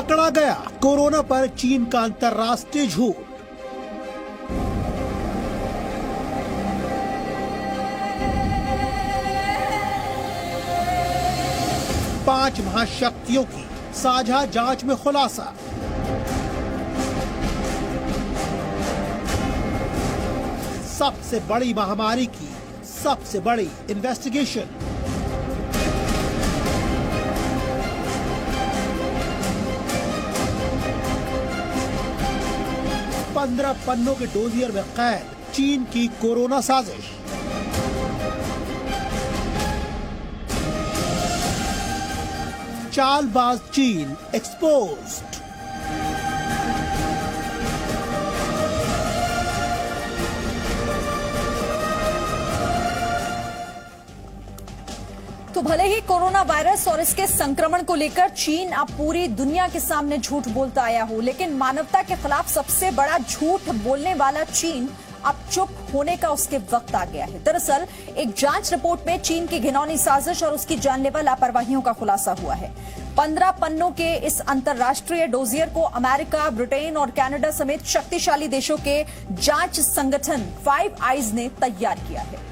पकड़ा गया कोरोना पर चीन का अंतर्राष्ट्रीय झूठ। पांच महाशक्तियों की साझा जांच में खुलासा। सबसे बड़ी महामारी की सबसे बड़ी इन्वेस्टिगेशन। पंद्रह पन्नों के डोजियर में कैद चीन की कोरोना साजिश। चालबाज चीन एक्सपोज्ड। तो भले ही कोरोना वायरस और इसके संक्रमण को लेकर चीन अब पूरी दुनिया के सामने झूठ बोलता आया हो, लेकिन मानवता के खिलाफ सबसे बड़ा झूठ बोलने वाला चीन अब चुप होने का उसके वक्त आ गया है। दरअसल एक जांच रिपोर्ट में चीन की घिनौनी साजिश और उसकी जानलेवा लापरवाहियों का खुलासा हुआ है। 15 पन्नों के इस अंतर्राष्ट्रीय डोजियर को अमेरिका, ब्रिटेन और कनाडा समेत शक्तिशाली देशों के जांच संगठन फाइव आइज ने तैयार किया है।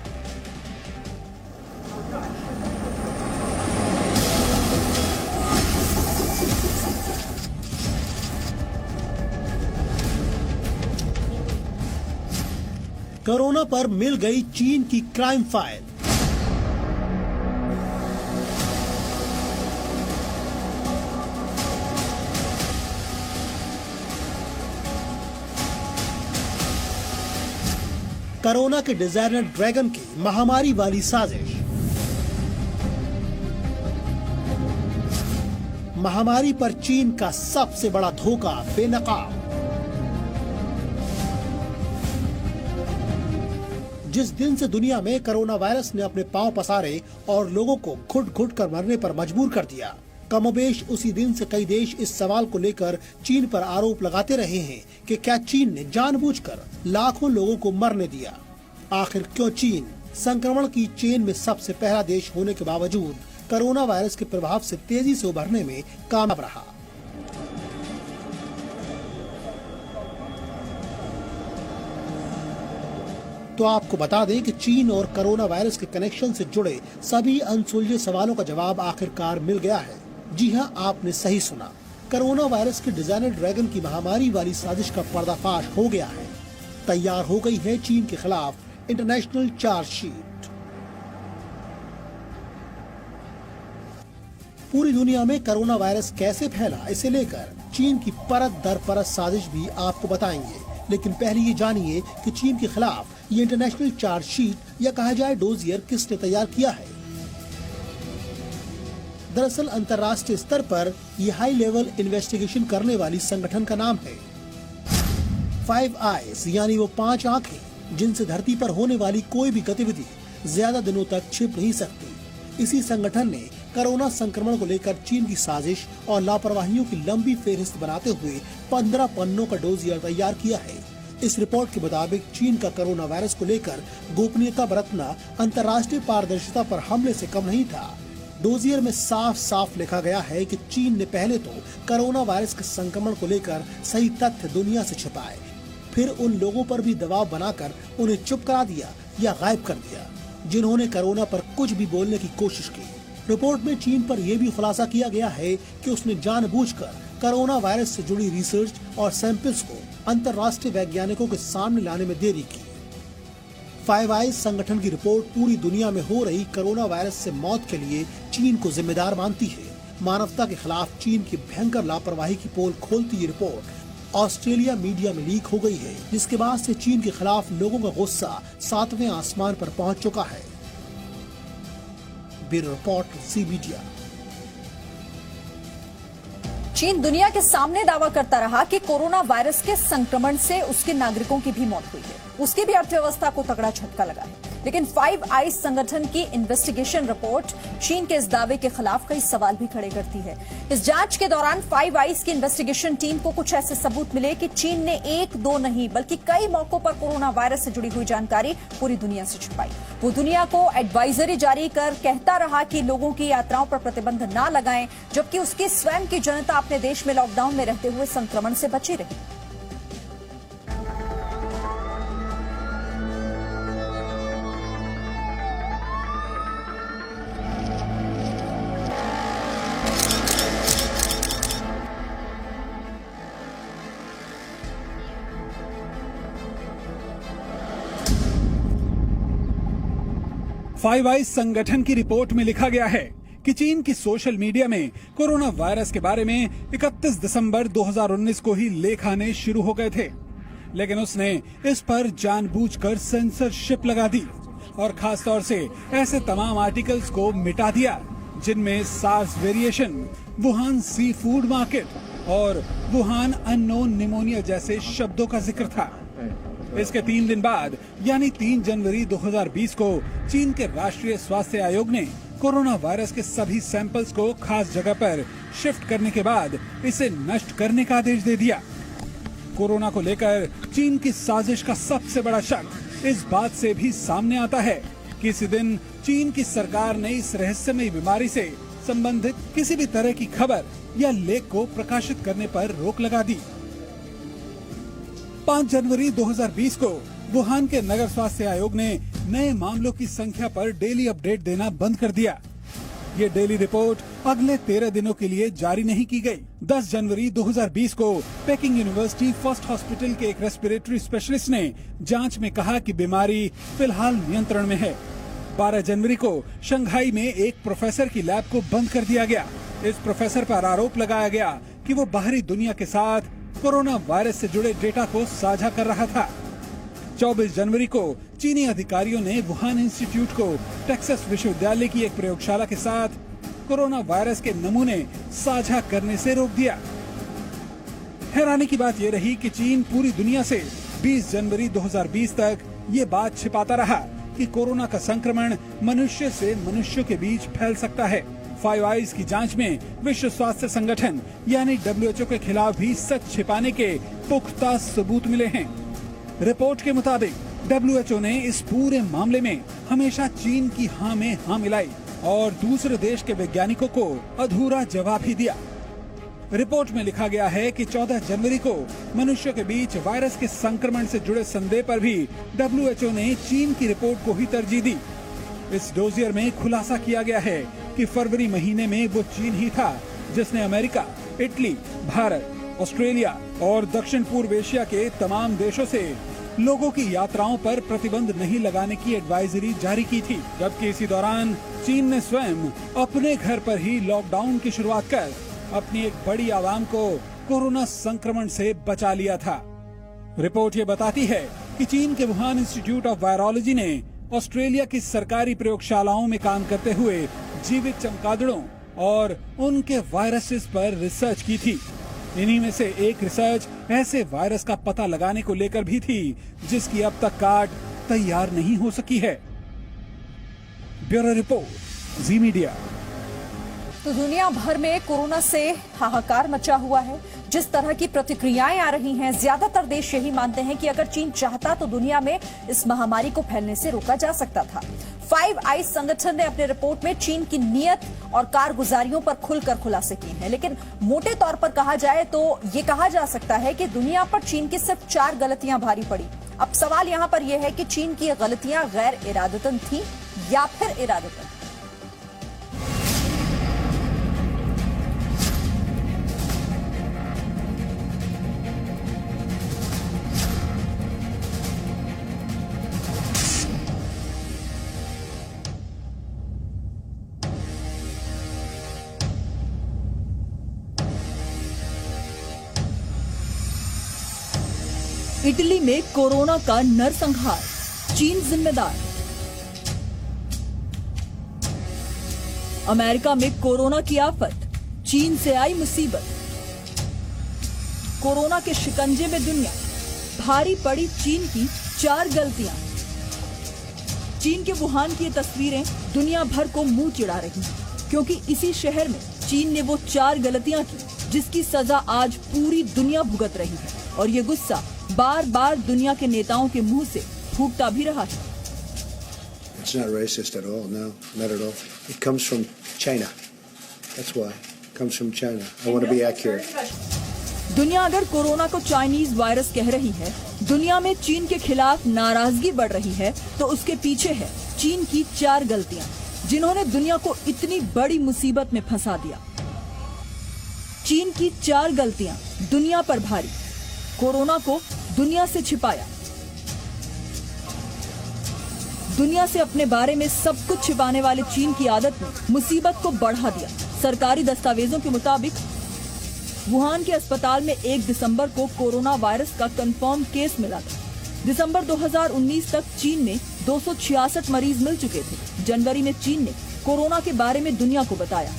कोरोना पर मिल गई चीन की क्राइम फाइल। कोरोना के डिजाइनर ड्रैगन की महामारी वाली साजिश। महामारी पर चीन का सबसे बड़ा धोखा बेनकाब। जिस दिन से दुनिया में कोरोना वायरस ने अपने पांव पसारे और लोगों को घुट घुट कर मरने पर मजबूर कर दिया, कमोबेश उसी दिन से कई देश इस सवाल को लेकर चीन पर आरोप लगाते रहे हैं कि क्या चीन ने जानबूझकर लाखों लोगों को मरने दिया। आखिर क्यों चीन संक्रमण की चेन में सबसे पहला देश होने के बावजूद कोरोना वायरस के प्रभाव से तेजी से उभरने में कामयाब रहा। तो आपको बता दें कि चीन और कोरोना वायरस के कनेक्शन से जुड़े सभी अनसुलझे सवालों का जवाब आखिरकार मिल गया है। जी हां, आपने सही सुना। कोरोना वायरस के डिजाइनर ड्रैगन की महामारी वाली साजिश का पर्दाफाश हो गया है। तैयार हो गई है चीन के खिलाफ इंटरनेशनल चार्जशीट। पूरी दुनिया में कोरोना वायरस कैसे फैला, इसे लेकर चीन की परत दर परत साजिश भी आपको बताएंगे। लेकिन पहले ये जानिए कि चीन के खिलाफ ये इंटरनेशनल चार्जशीट या कहा जाए डोजियर किसने तैयार किया है। दरअसल अंतर्राष्ट्रीय स्तर पर यह हाई लेवल इन्वेस्टिगेशन करने वाली संगठन का नाम है फाइव आइज, यानी वो 5 आंखें जिनसे धरती पर होने वाली कोई भी गतिविधि ज्यादा दिनों तक छिप नहीं सकती। इसी संगठन ने कोरोना संक्रमण को लेकर चीन की साजिश और लापरवाहियों की लंबी फेहरिस्त बनाते हुए 15 पन्नों का डोजियर तैयार किया है। इस रिपोर्ट के मुताबिक चीन का कोरोना वायरस को लेकर गोपनीयता बरतना अंतर्राष्ट्रीय पारदर्शिता पर हमले से कम नहीं था। डोजियर में साफ साफ लिखा गया है कि चीन ने पहले तो कोरोना वायरस के संक्रमण को लेकर सही तथ्य दुनिया से छिपाए, फिर उन लोगों पर भी दबाव बनाकर उन्हें चुप करा दिया या गायब कर दिया जिन्होंने कोरोना पर कुछ भी बोलने की कोशिश की। रिपोर्ट में चीन पर यह भी खुलासा किया गया है कि उसने जानबूझकर कोरोना वायरस से जुड़ी रिसर्च और सैंपल्स को अंतर्राष्ट्रीय वैज्ञानिकों के सामने लाने में देरी की। फाइव आइज संगठन की रिपोर्ट पूरी दुनिया में हो रही कोरोना वायरस से मौत के लिए चीन को जिम्मेदार मानती है। मानवता के खिलाफ चीन की भयंकर लापरवाही की पोल खोलती ये रिपोर्ट ऑस्ट्रेलिया मीडिया में लीक हो गई है, जिसके बाद से चीन के खिलाफ लोगों का गुस्सा 7वें आसमान पर पहुंच चुका है। Bureau report C media. चीन दुनिया के सामने दावा करता रहा कि कोरोना वायरस के संक्रमण से उसके नागरिकों की भी मौत हुई है, उसकी भी अर्थव्यवस्था को तगड़ा झटका लगा है। लेकिन फाइव आइज संगठन की इन्वेस्टिगेशन रिपोर्ट चीन के इस दावे के खिलाफ कई सवाल भी खड़े करती है। इस जांच के दौरान फाइव आइज की इन्वेस्टिगेशन टीम को कुछ ऐसे सबूत मिले कि चीन ने एक दो नहीं बल्कि कई मौकों पर कोरोना वायरस से जुड़ी हुई जानकारी पूरी दुनिया से छुपाई। वो दुनिया को एडवाइजरी जारी कर कहता रहा कि लोगों की यात्राओं पर प्रतिबंध ना लगाएं, जबकि उसकी स्वयं की जनता अपने देश में लॉकडाउन में रहते हुए संक्रमण से बची रही। फाइव आइज संगठन की रिपोर्ट में लिखा गया है कि चीन की सोशल मीडिया में कोरोना वायरस के बारे में 31 दिसंबर 2019 को ही लेख आने शुरू हो गए थे, लेकिन उसने इस पर जानबूझकर सेंसरशिप लगा दी और खास तौर से ऐसे तमाम आर्टिकल्स को मिटा दिया जिनमें SARS variation, Wuhan seafood market और वुहान अननोन निमोनिया जैसे शब्दों का जिक्र था। इसके 3 दिन बाद यानी 3 जनवरी 2020 को चीन के राष्ट्रीय स्वास्थ्य आयोग ने कोरोना वायरस के सभी सैंपल्स को खास जगह पर शिफ्ट करने के बाद इसे नष्ट करने का आदेश दे दिया। कोरोना को लेकर चीन की साजिश का सबसे बड़ा शक इस बात से भी सामने आता है कि इसी दिन चीन की सरकार ने इस रहस्यमयी बीमारी से संबंधित किसी भी तरह की खबर या लेख को प्रकाशित करने पर रोक लगा दी। 5 जनवरी 2020 को वुहान के नगर स्वास्थ्य आयोग ने नए मामलों की संख्या पर डेली अपडेट देना बंद कर दिया। ये डेली रिपोर्ट अगले 13 दिनों के लिए जारी नहीं की गई। 10 जनवरी 2020 को पेकिंग यूनिवर्सिटी फर्स्ट हॉस्पिटल के एक रेस्पिरेटरी स्पेशलिस्ट ने जांच में कहा कि बीमारी फिलहाल नियंत्रण में है। 12 जनवरी को शंघाई में एक प्रोफेसर की लैब को बंद कर दिया गया। इस प्रोफेसर पर आरोप लगाया गया कि वो बाहरी दुनिया के साथ कोरोना वायरस से जुड़े डेटा को साझा कर रहा था। 24 जनवरी को चीनी अधिकारियों ने वुहान इंस्टीट्यूट को टेक्सास विश्वविद्यालय की एक प्रयोगशाला के साथ कोरोना वायरस के नमूने साझा करने से रोक दिया। हैरानी की बात यह रही कि चीन पूरी दुनिया से 20 जनवरी 2020 तक ये बात छिपाता रहा कि कोरोना का संक्रमण मनुष्य से मनुष्य के बीच फैल सकता है। फाइव आइज की जांच में विश्व स्वास्थ्य संगठन यानी WHO के खिलाफ भी सच छिपाने के पुख्ता सबूत मिले हैं। रिपोर्ट के मुताबिक WHO ने इस पूरे मामले में हमेशा चीन की हाँ में हाँ मिलाई और दूसरे देश के वैज्ञानिकों को अधूरा जवाब ही दिया। रिपोर्ट में लिखा गया है कि 14 जनवरी को मनुष्य के बीच वायरस के संक्रमण से जुड़े संदेह पर भी WHO ने चीन की रिपोर्ट को ही तरजीह दी। इस डोजियर में खुलासा किया गया है कि फरवरी महीने में वो चीन ही था जिसने अमेरिका, इटली, भारत, ऑस्ट्रेलिया और दक्षिण पूर्व एशिया के तमाम देशों से लोगों की यात्राओं पर प्रतिबंध नहीं लगाने की एडवाइजरी जारी की थी, जबकि इसी दौरान चीन ने स्वयं अपने घर पर ही लॉकडाउन की शुरुआत कर अपनी एक बड़ी आवाम को कोरोना संक्रमण से बचा लिया था। रिपोर्ट ये बताती है कि चीन के वुहान इंस्टीट्यूट ऑफ वायरोलॉजी ने ऑस्ट्रेलिया की सरकारी प्रयोगशालाओं में काम करते हुए जीवित चमगादड़ों और उनके वायरसेस पर रिसर्च की थी। इन्हीं में से एक रिसर्च ऐसे वायरस का पता लगाने को लेकर भी थी जिसकी अब तक काट तैयार नहीं हो सकी है। ब्यूरो रिपोर्ट, जी मीडिया। तो दुनिया भर में कोरोना से हाहाकार मचा हुआ है। जिस तरह की प्रतिक्रियाएं आ रही हैं, ज्यादातर देश यही मानते हैं कि अगर चीन चाहता तो दुनिया में इस महामारी को फैलने से रोका जा सकता था। फाइव आइज संगठन ने अपने रिपोर्ट में चीन की नीयत और कारगुजारियों पर खुलकर खुलासे किए हैं, लेकिन मोटे तौर पर कहा जाए तो ये कहा जा सकता है कि दुनिया पर चीन की सिर्फ 4 गलतियां भारी पड़ी। अब सवाल यहां पर यह है कि चीन की गलतियां गैर इरादतन थी या फिर इरादतन। इटली में कोरोना का नरसंहार, चीन जिम्मेदार। अमेरिका में कोरोना की आफत, चीन से आई मुसीबत। कोरोना के शिकंजे में दुनिया, भारी पड़ी चीन की 4 गलतियां। चीन के वुहान की ये तस्वीरें दुनिया भर को मुंह चिढ़ा रही हैं, क्योंकि इसी शहर में चीन ने वो 4 गलतियां की जिसकी सजा आज पूरी दुनिया भुगत रही है, और ये गुस्सा बार बार दुनिया के नेताओं के मुंह से फूटता भी रहा है। It's not racist at all, no, not at all. It comes from China. That's why. It comes from China. I want to be accurate. दुनिया अगर कोरोना को चाइनीज वायरस कह रही है, दुनिया में चीन के खिलाफ नाराजगी बढ़ रही है, तो उसके पीछे है चीन की 4 गलतियां, जिन्होंने दुनिया को इतनी बड़ी मुसीबत में फंसा दिया। चीन की 4 गलतियां दुनिया पर भारी, कोरोना को दुनिया से छिपाया। दुनिया से अपने बारे में सब कुछ छिपाने वाले चीन की आदत ने मुसीबत को बढ़ा दिया। सरकारी दस्तावेजों के मुताबिक वुहान के अस्पताल में 1 दिसंबर को कोरोना वायरस का कंफर्म केस मिला था। दिसंबर 2019 तक चीन में 266 मरीज मिल चुके थे। जनवरी में चीन ने कोरोना के बारे में दुनिया को बताया।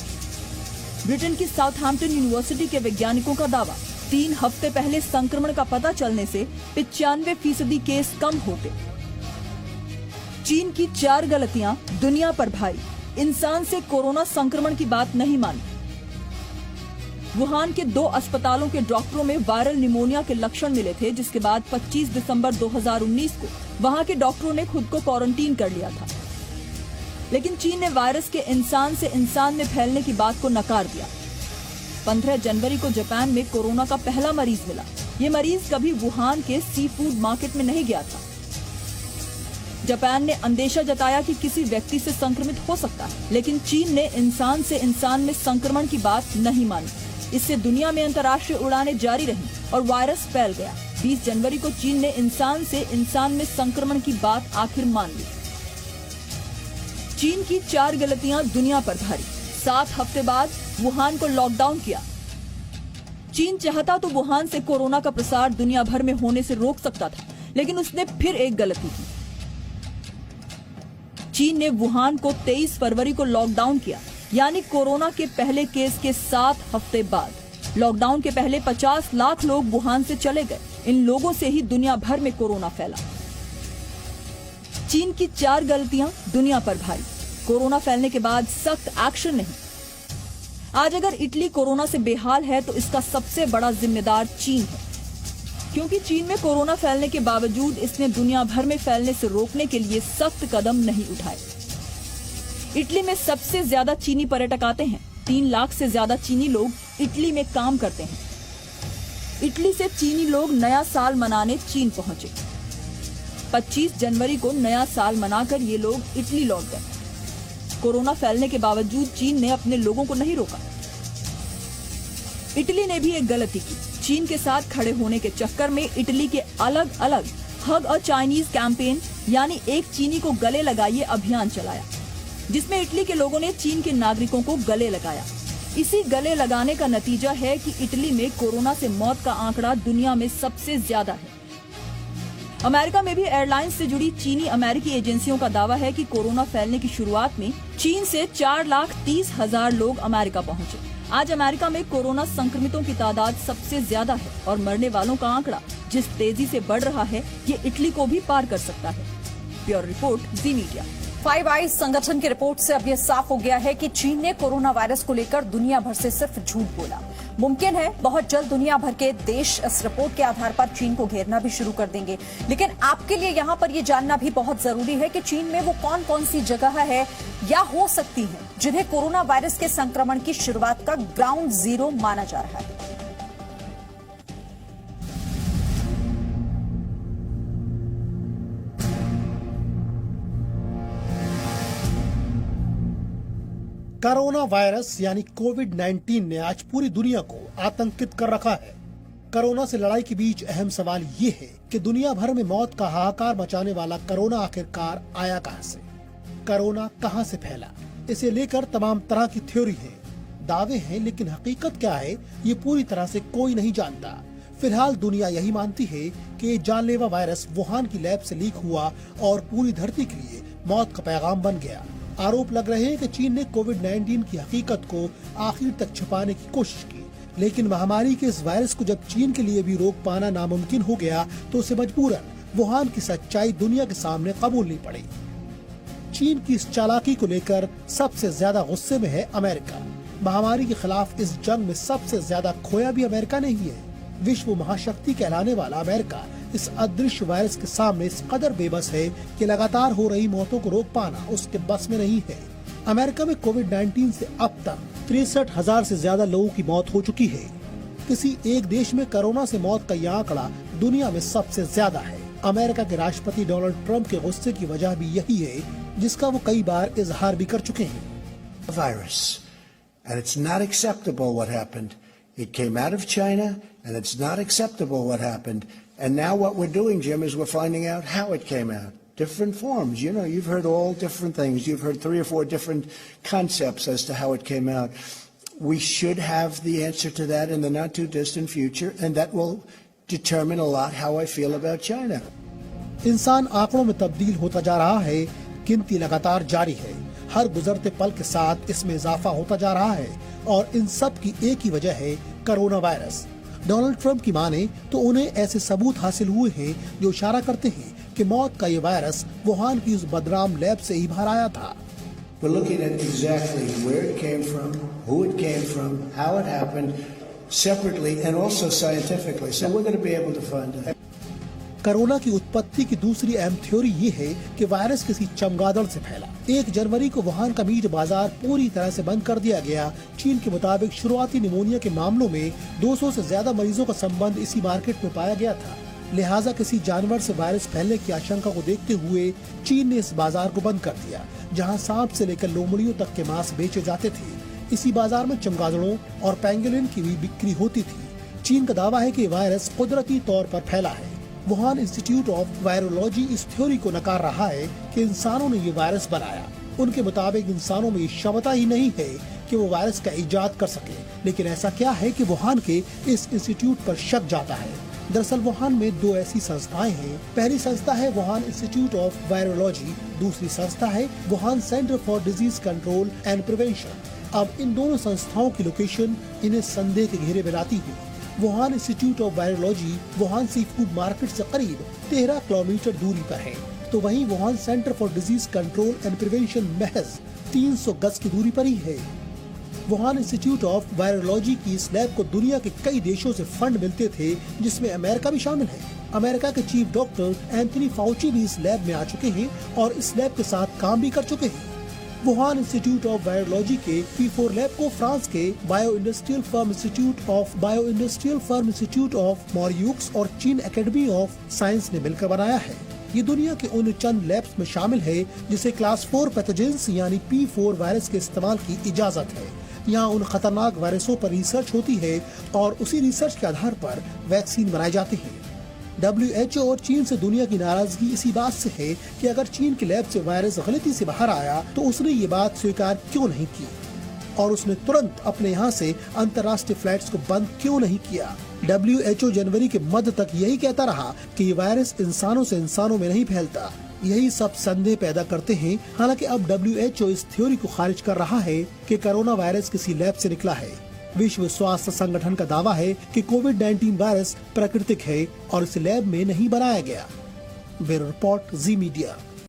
ब्रिटेन की साउथहैम्पटन यूनिवर्सिटी के वैज्ञानिकों का दावा, 3 हफ्ते पहले संक्रमण का पता चलने से 95% केस कम होते। चीन की 4 गलतियां दुनिया पर भारी, इंसान से कोरोना संक्रमण की बात नहीं मानी। वुहान के 2 अस्पतालों के डॉक्टरों में वायरल निमोनिया के लक्षण मिले थे, जिसके बाद 25 दिसंबर 2019 को वहां के डॉक्टरों ने खुद को क्वारंटीन कर लिया था। लेकिन चीन ने वायरस के इंसान से इंसान में फैलने की बात को नकार दिया। 15 जनवरी को जापान में कोरोना का पहला मरीज मिला। ये मरीज कभी वुहान के सी फूड मार्केट में नहीं गया था। जापान ने अंदेशा जताया कि किसी व्यक्ति से संक्रमित हो सकता है, लेकिन चीन ने इंसान से इंसान में संक्रमण की बात नहीं मानी। इससे दुनिया में अंतर्राष्ट्रीय उड़ानें जारी रहीं और वायरस फैल गया। 20 जनवरी को चीन ने इंसान से इंसान में संक्रमण की बात आखिर मान ली। चीन की 4 गलतियां दुनिया पर भारी। 7 हफ्ते बाद वुहान को लॉकडाउन किया। चीन चाहता तो वुहान से कोरोना का प्रसार दुनिया भर में होने से रोक सकता था, लेकिन उसने फिर एक गलती की। चीन ने वुहान को 23 फरवरी को लॉकडाउन किया, यानी कोरोना के पहले केस के 7 हफ्ते बाद। लॉकडाउन के पहले 50 लाख लोग वुहान से चले गए। इन लोगों से ही दुनिया भर में कोरोना फैला। चीन की 4 गलतियां दुनिया पर भारी, कोरोना फैलने के बाद सख्त एक्शन नहीं। आज अगर इटली कोरोना से बेहाल है तो इसका सबसे बड़ा जिम्मेदार चीन है, क्योंकि चीन में कोरोना फैलने के बावजूद इसने दुनिया भर में फैलने से रोकने के लिए सख्त कदम नहीं उठाए। इटली में सबसे ज्यादा चीनी पर्यटक आते हैं। 3 लाख से ज्यादा चीनी लोग इटली में काम करते हैं। इटली से चीनी लोग नया साल मनाने चीन पहुंचे। 25 जनवरी को नया साल मनाकर ये लोग इटली लौट गए। कोरोना फैलने के बावजूद चीन ने अपने लोगों को नहीं रोका। इटली ने भी एक गलती की। चीन के साथ खड़े होने के चक्कर में इटली के अलग अलग हग अ चाइनीज कैंपेन, यानी एक चीनी को गले लगाइए अभियान चलाया, जिसमें इटली के लोगों ने चीन के नागरिकों को गले लगाया। इसी गले लगाने का नतीजा है कि इटली में कोरोना से मौत का आंकड़ा दुनिया में सबसे ज्यादा है। अमेरिका में भी एयरलाइंस से जुड़ी चीनी अमेरिकी एजेंसियों का दावा है कि कोरोना फैलने की शुरुआत में चीन से 4,30,000 लोग अमेरिका पहुंचे। आज अमेरिका में कोरोना संक्रमितों की तादाद सबसे ज्यादा है और मरने वालों का आंकड़ा जिस तेजी से बढ़ रहा है, ये इटली को भी पार कर सकता है। ब्यूरो रिपोर्ट, जी मीडिया। 5 आइज संगठन की रिपोर्ट से अब यह साफ हो गया है कि चीन ने कोरोना वायरस को लेकर दुनिया भर से सिर्फ झूठ बोला। मुमकिन है बहुत जल्द दुनिया भर के देश इस रिपोर्ट के आधार पर चीन को घेरना भी शुरू कर देंगे। लेकिन आपके लिए यहाँ पर यह जानना भी बहुत जरूरी है कि चीन में वो कौन कौन सी जगह है या हो सकती है जिन्हें कोरोना वायरस के संक्रमण की शुरुआत का ग्राउंड जीरो माना जा रहा है। कोरोना वायरस यानी कोविड-19 ने आज पूरी दुनिया को आतंकित कर रखा है। कोरोना से लड़ाई के बीच अहम सवाल ये है कि दुनिया भर में मौत का हाहाकार मचाने वाला कोरोना आखिरकार आया कहां से, कोरोना कहां से फैला। इसे लेकर तमाम तरह की थ्योरी है, दावे हैं, लेकिन हकीकत क्या है ये पूरी तरह से कोई नहीं जानता। फिलहाल दुनिया यही मानती है कि ये जानलेवा वायरस वुहान की लैब से लीक हुआ और पूरी धरती के लिए मौत का पैगाम बन गया। आरोप लग रहे हैं कि चीन ने कोविड-19 की हकीकत को आखिर तक छुपाने की कोशिश की, लेकिन महामारी के इस वायरस को जब चीन के लिए भी रोक पाना नामुमकिन हो गया तो उसे मजबूरन वुहान की सच्चाई दुनिया के सामने कबूलनी पड़ी। चीन की इस चालाकी को लेकर सबसे ज्यादा गुस्से में है अमेरिका। महामारी के खिलाफ इस जंग में सबसे ज्यादा खोया भी अमेरिका ने ही है। विश्व महाशक्ति कहलाने वाला अमेरिका इस अदृश्य वायरस के सामने इस कदर बेबस है कि लगातार हो रही मौतों को रोक पाना उसके बस में नहीं है। अमेरिका में कोविड-19 से अब तक 63,000 से ज्यादा लोगों की मौत हो चुकी है। किसी एक देश में कोरोना से मौत का यह आंकड़ा दुनिया में सबसे ज्यादा है। अमेरिका के राष्ट्रपति डोनाल्ड ट्रंप के गुस्से की वजह भी यही है, जिसका वो कई बार इजहार भी कर चुके हैं। Virus, and it's not acceptable what happened. It came out of China, and it's not acceptable what happened. And now what we're doing, Jim, is we're finding out how it came out. Different forms. You know, you've heard all different things. You've heard 3 or 4 different concepts as to how it came out. We should have the answer to that in the not too distant future, and that will determine a lot how I feel about China. इंसान आंकड़ों में तब्दील होता जा रहा है, गिनती लगातार जारी है। हर गुजरते पल के साथ इसमें इजाफा होता जा रहा है और इन सब की एक ही वजह है, कोरोना वायरस। डोनाल्ड ट्रंप की माने तो उन्हें ऐसे सबूत हासिल हुए हैं जो इशारा करते हैं कि मौत का ये वायरस वुहान की उस बदनाम लैब से ही बाहर आया था। We're looking at exactly where it came from, who it came from, how it happened, separately and also scientifically. So we're going to be able to find out. Corona की उत्पत्ति की दूसरी अहम थ्योरी ये है कि वायरस किसी चमगादड़ से फैला। 1 जनवरी को वुहान का मीट बाजार पूरी तरह से बंद कर दिया गया। चीन के मुताबिक शुरुआती निमोनिया के मामलों में 200 से ज्यादा मरीजों का संबंध इसी मार्केट में पाया गया था। लिहाजा किसी जानवर से वायरस फैलने की आशंका को देखते हुए चीन ने इस बाजार को बंद कर दिया, जहां सांप से लेकर लोमड़ियों तक के मांस बेचे जाते थे। इसी बाजार में चमगादड़ों और पेंगुलिन की भी बिक्री होती थी। चीन का दावा है कि वायरस कुदरती तौर पर फैला है। वुहान इंस्टीट्यूट ऑफ वायरोलॉजी इस थ्योरी को नकार रहा है कि इंसानों ने ये वायरस बनाया। उनके मुताबिक इंसानों में क्षमता ही नहीं है कि वो वायरस का इजाद कर सके, लेकिन ऐसा क्या है कि वुहान के इस इंस्टीट्यूट पर शक जाता है। दरअसल वुहान में 2 ऐसी संस्थाएं हैं। पहली संस्था है वुहान इंस्टीट्यूट ऑफ वायरोलॉजी, दूसरी संस्था है Wuhan centre for disease control and prevention. अब इन दोनों संस्थाओं की लोकेशन इन्हें संदेह के घेरे में लाती है। Wuhan Institute of Virology Wuhan seafood market से करीब 13 किलोमीटर दूरी पर है, तो वहीं Wuhan centre for disease control and prevention महज 300 गज की दूरी पर ही है। वुहान इंस्टीट्यूट ऑफ वायरोलॉजी की इस लैब को दुनिया के कई देशों से फंड मिलते थे, जिसमें अमेरिका भी शामिल है। अमेरिका के चीफ डॉक्टर एंथनी फाउची भी इस लैब में आ चुके हैं और इस लैब के साथ काम भी कर चुके हैं। वुहान इंस्टीट्यूट ऑफ वायरोलॉजी के P4 लैब को फ्रांस के bio industrial firm institute of Merieux और चीन एकेडमी ऑफ साइंस ने मिलकर बनाया है। ये दुनिया के उन चंद लैब्स में शामिल है जिसे क्लास 4 पैथोजेंस यानी P4 वायरस के इस्तेमाल की इजाजत है। यहाँ उन खतरनाक वायरसों पर रिसर्च होती है और उसी रिसर्च के आधार पर वैक्सीन बनाए जाते हैं। WHO और चीन से दुनिया की नाराजगी इसी बात से है कि अगर चीन की लैब से वायरस गलती से बाहर आया तो उसने ये बात स्वीकार क्यों नहीं की और उसने तुरंत अपने यहाँ से अंतर्राष्ट्रीय फ्लाइट्स को बंद क्यों नहीं किया। WHO जनवरी के मध्य तक यही कहता रहा कि ये वायरस इंसानों से इंसानों में नहीं फैलता। यही सब संदेह पैदा करते हैं। हालांकि अब WHO इस थ्योरी को खारिज कर रहा है कि कोरोना वायरस किसी लैब से निकला है। विश्व स्वास्थ्य संगठन का दावा है कि कोविड-19 वायरस प्राकृतिक है और इसे लैब में नहीं बनाया गया। ब्यूरो रिपोर्ट, जी मीडिया।